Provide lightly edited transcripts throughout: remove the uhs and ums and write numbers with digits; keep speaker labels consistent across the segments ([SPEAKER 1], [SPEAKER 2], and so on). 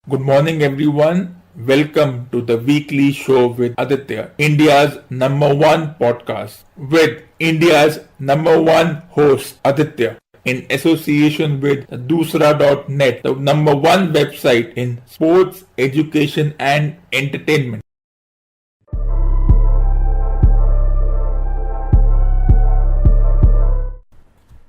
[SPEAKER 1] Good morning, everyone. Welcome to the weekly show with Aditya, India's number one podcast, with India's number one host, Aditya, in association with Dusra.net, the number one website in sports, education, and entertainment.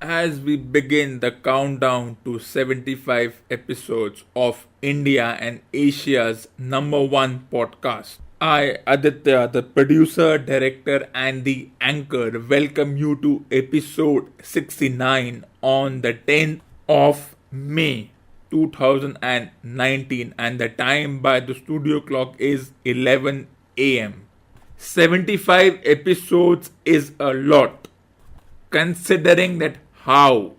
[SPEAKER 1] As we begin the countdown to 75 episodes of India and Asia's number one podcast, I, Aditya, the producer, director, and the anchor, welcome you to episode 69 on the 10th of May 2019, and the time by the studio clock is 11 am. 75 episodes is a lot considering that how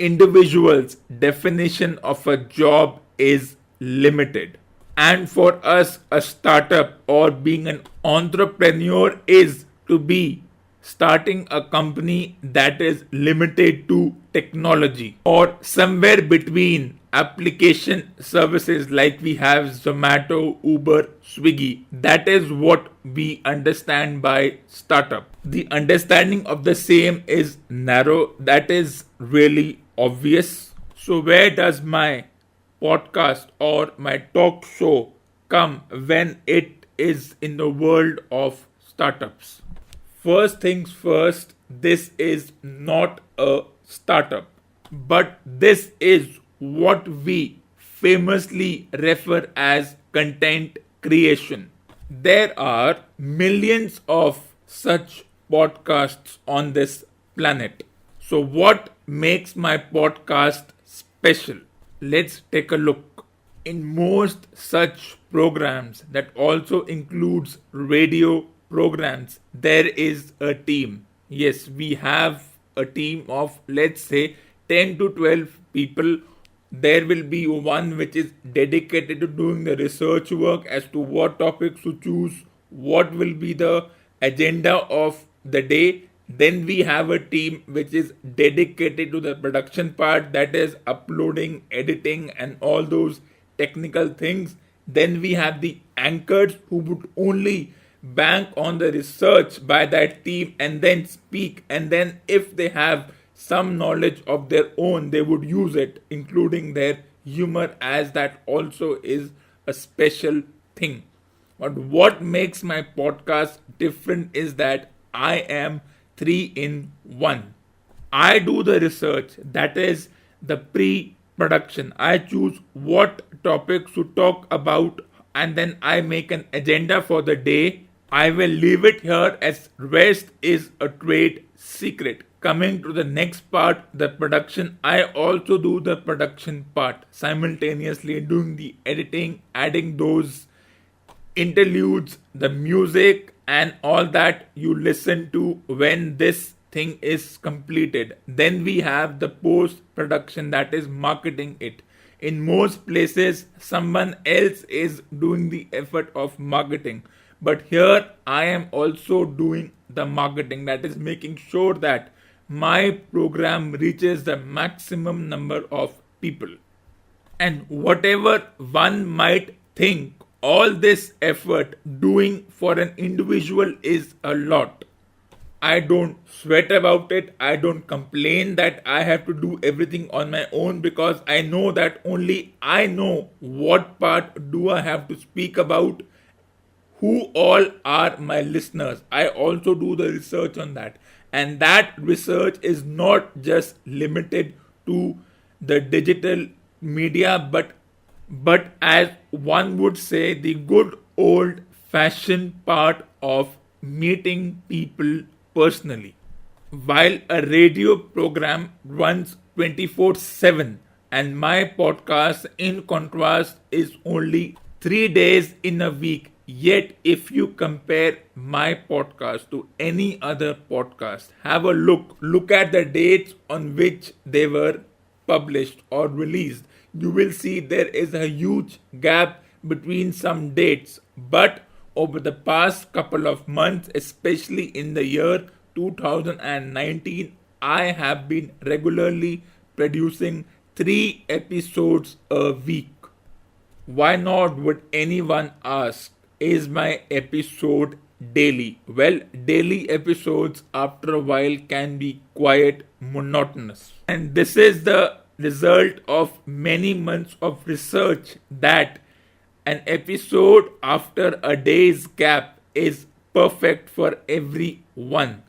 [SPEAKER 1] individuals' definition of a job is limited. And for us, a startup or being an entrepreneur is to be starting a company that is limited to technology or somewhere between application services like we have Zomato, Uber, Swiggy. That is what we understand by startup. The understanding of the same is narrow. That is really obvious. So, where does my podcast or my talk show come when it is in the world of startups? First things first, this is not a startup, but this is what we famously refer as content creation. There are millions of such podcasts on this planet. So, what makes my podcast special? Let's take a look. In most such programs that also includes radio programs, there is a team. Yes, we have a team of, let's say, 10 to 12 people. There will be one which is dedicated to doing the research work as to what topics to choose, what will be the agenda of the day. Then we have a team which is dedicated to the production part, that is uploading, editing, and all those technical things. Then we have the anchors who would only bank on the research by that team and then speak. And then if they have some knowledge of their own, they would use it, including their humor, as that also is a special thing. But what makes my podcast different is that I am 3 in 1. I do the research, that is the pre production. I choose what topics to talk about, and then I make an agenda for the day. I will leave it here as rest is a trade secret. Coming to the next part, the production, I also do the production part simultaneously, doing the editing, adding those interludes, the music, and all that you listen to when this thing is completed. Then we have the post production, that is marketing it. In most places, someone else is doing the effort of marketing. But here I am also doing the marketing, that is making sure that my program reaches the maximum number of people. And whatever one might think, all this effort doing for an individual is a lot. I don't sweat about it. I don't complain that I have to do everything on my own, because I know that only I know what part do I have to speak about, who all are my listeners. I also do the research on that. And that research is not just limited to the digital media, but as one would say, the good old fashioned part of meeting people personally. While a radio program runs 24/7, and my podcast, in contrast, is only 3 days in a week. Yet, if you compare my podcast to any other podcast, have a look at the dates on which they were published or released. You will see there is a huge gap between some dates. But over the past couple of months, especially in the year 2019, I have been regularly producing 3 episodes a week. Why not would anyone ask? Is my episode daily? Well, daily episodes after a while can be quite monotonous. And this is the result of many months of research that an episode after a day's gap is perfect for everyone.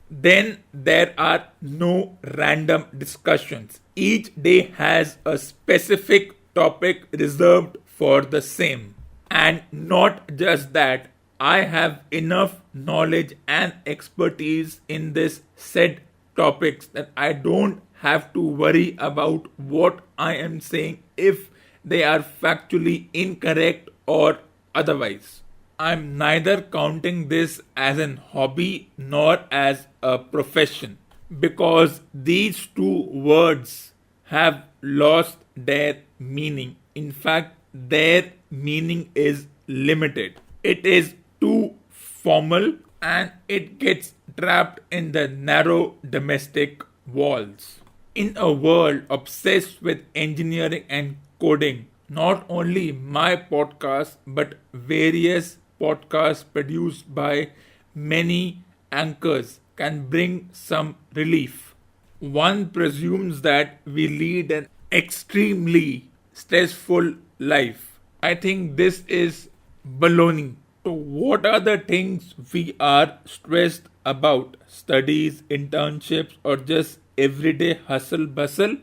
[SPEAKER 1] Then there are no random discussions. Each day has a specific topic reserved for the same. And not just that, I have enough knowledge and expertise in this said topics that I don't have to worry about what I am saying if they are factually incorrect or otherwise. I'm neither counting this as an hobby nor as a profession because these two words have lost their meaning. In fact, their meaning is limited. It is too formal and it gets trapped in the narrow domestic walls. In a world obsessed with engineering and coding, not only my podcast but various podcasts produced by many anchors can bring some relief. One presumes that we lead an extremely stressful life. I think this is baloney. So, what are the things we are stressed about? Studies, internships, or just everyday hustle bustle?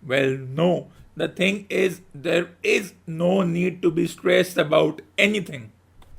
[SPEAKER 1] Well, no. The thing is, there is no need to be stressed about anything.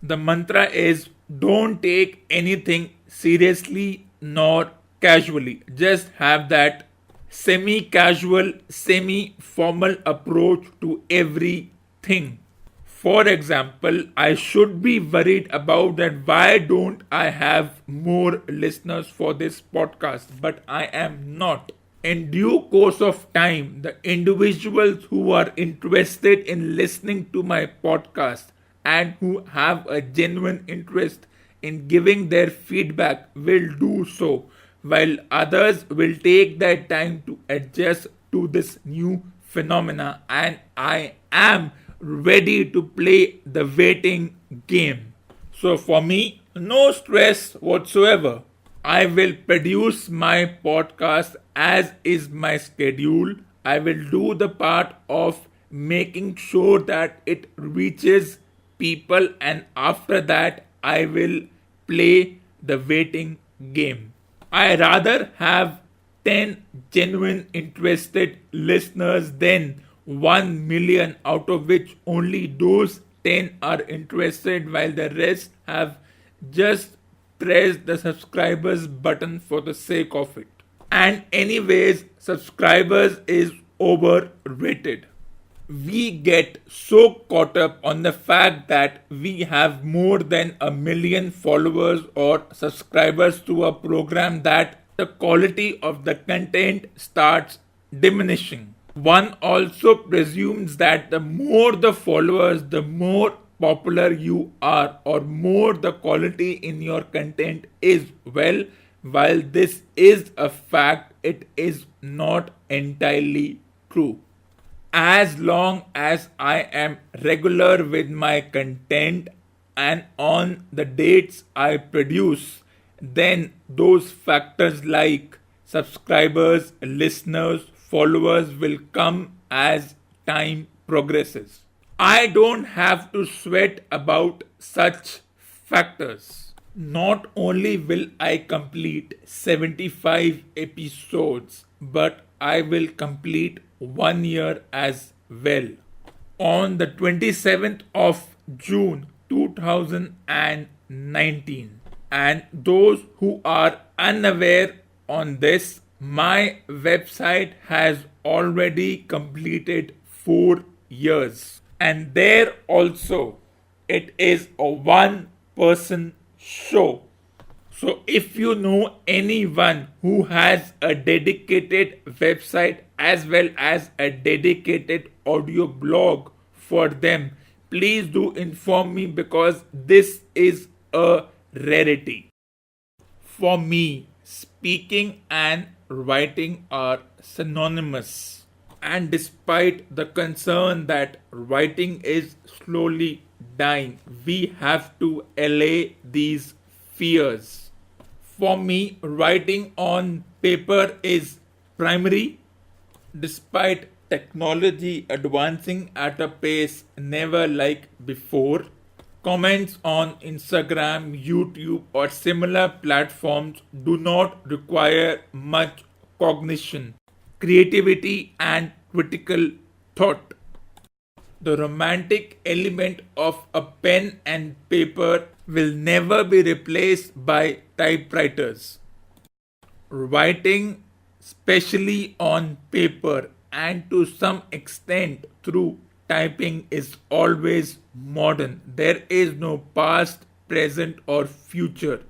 [SPEAKER 1] The mantra is don't take anything seriously nor casually. Just have that semi casual, semi formal approach to everything. For example, I should be worried about that why don't I have more listeners for this podcast, but I am not. In due course of time, the individuals who are interested in listening to my podcast and who have a genuine interest in giving their feedback will do so, while others will take their time to adjust to this new phenomena, and I am ready to play the waiting game. So for me, no stress whatsoever. I will produce my podcast as is my schedule. I will do the part of making sure that it reaches people, and after that, I will play the waiting game. I rather have 10 genuine interested listeners than 1 million, out of which only those 10 are interested while the rest have just pressed the subscribers button for the sake of it. And anyways, subscribers is overrated. We get so caught up on the fact that we have more than 1 million followers or subscribers to a program that the quality of the content starts diminishing. One also presumes that the more the followers, the more popular you are, or more the quality in your content is. Well, while this is a fact, it is not entirely true. As long as I am regular with my content and on the dates I produce, then those factors like subscribers, listeners, followers will come as time progresses. I don't have to sweat about such factors. Not only will I complete 75 episodes, but I will complete 1 year as well. On the 27th of June 2019. And those who are unaware on this, my website has already completed 4 years. And there also, it is a one person show. So if you know anyone who has a dedicated website as well as a dedicated audio blog for them, please do inform me because this is a rarity. For me, speaking and writing are synonymous. And despite the concern that writing is slowly dying, we have to allay these fears. For me, writing on paper is primary. Despite technology advancing at a pace never like before, comments on Instagram, YouTube, or similar platforms do not require much cognition, creativity, and critical thought. The romantic element of a pen and paper will never be replaced by typewriters. Writing, especially on paper and to some extent through typing, is always modern. There is no past, present, or future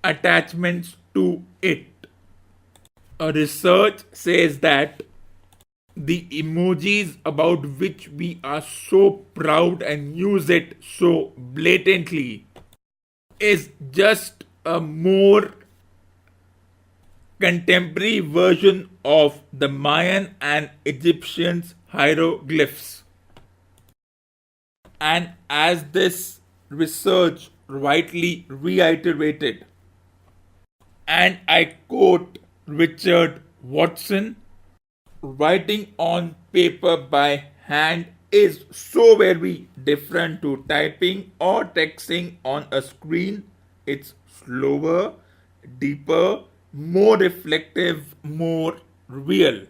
[SPEAKER 1] attachments to it. A research says that the emojis about which we are so proud and use it so blatantly is just a more contemporary version of the Mayan and Egyptians hieroglyphs. And as this research rightly reiterated, and I quote Richard Watson, writing on paper by hand is so very different to typing or texting on a screen. It's slower, deeper, more reflective, more real.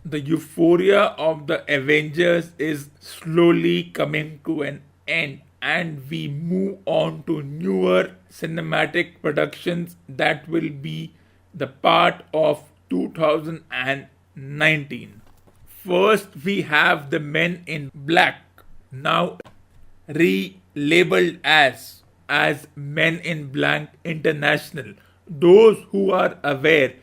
[SPEAKER 1] The euphoria of the Avengers is slowly coming to an end, and we move on to newer cinematic productions that will be the part of 2019. First, we have The Men in Black, now relabeled as Men in Black International. Those who are aware,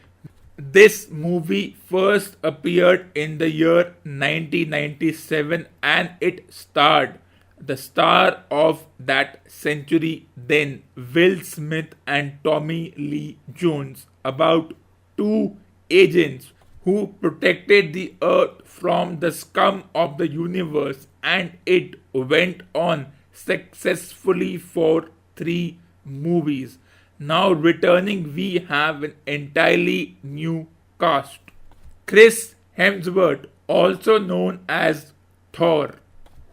[SPEAKER 1] this movie first appeared in the year 1997 and it starred the star of that century then, Will Smith and Tommy Lee Jones, about two agents who protected the earth from the scum of the universe, and it went on successfully for 3 movies. Now returning, we have an entirely new cast. Chris Hemsworth, also known as Thor,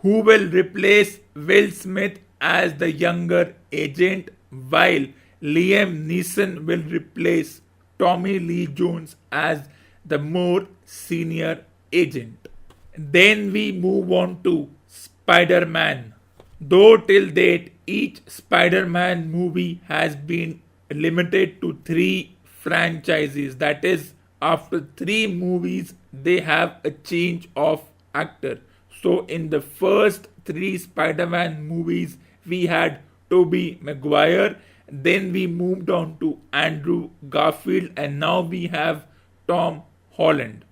[SPEAKER 1] who will replace Will Smith as the younger agent, while Liam Neeson will replace Tommy Lee Jones as the more senior agent. Then we move on to Spider Man. Though till date each Spider Man movie has been limited to 3 franchises, that is, after 3 movies, they have a change of actor. So, in the first 3 Spider Man movies, we had Tobey Maguire, then we moved on to Andrew Garfield, and now we have Tom Holland.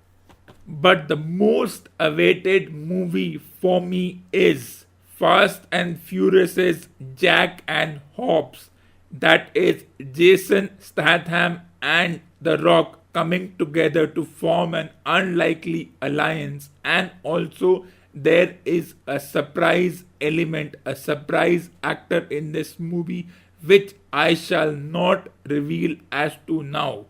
[SPEAKER 1] But the most awaited movie for me is Fast and Furious's Jack and Hobbs. That is Jason Statham and The Rock coming together to form an unlikely alliance, and also there is a surprise element, a surprise actor in this movie, which I shall not reveal as to now.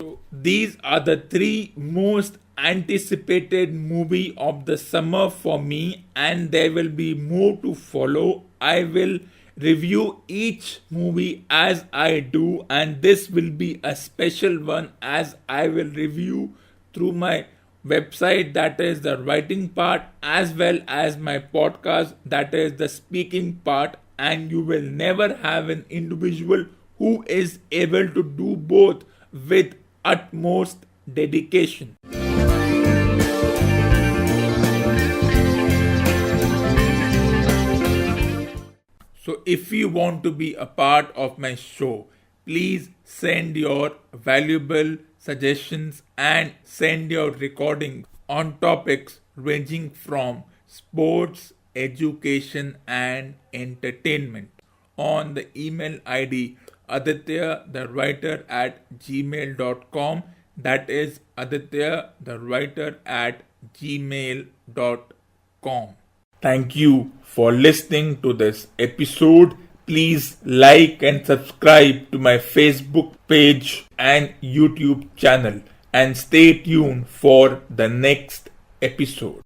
[SPEAKER 1] So these are the 3 most anticipated movie of the summer for me, and there will be more to follow. I will review each movie as I do, and this will be a special one as I will review through my website, that is the writing part, as well as my podcast, that is the speaking part, and you will never have an individual who is able to do both with utmost dedication. So, if you want to be a part of my show, please send your valuable suggestions and send your recordings on topics ranging from sports, education, and entertainment. on the email ID adityatherewriter@gmail.com. That is adityatherewriter@gmail.com. Thank you for listening to this episode. Please like and subscribe to my Facebook page and YouTube channel and stay tuned for the next episode.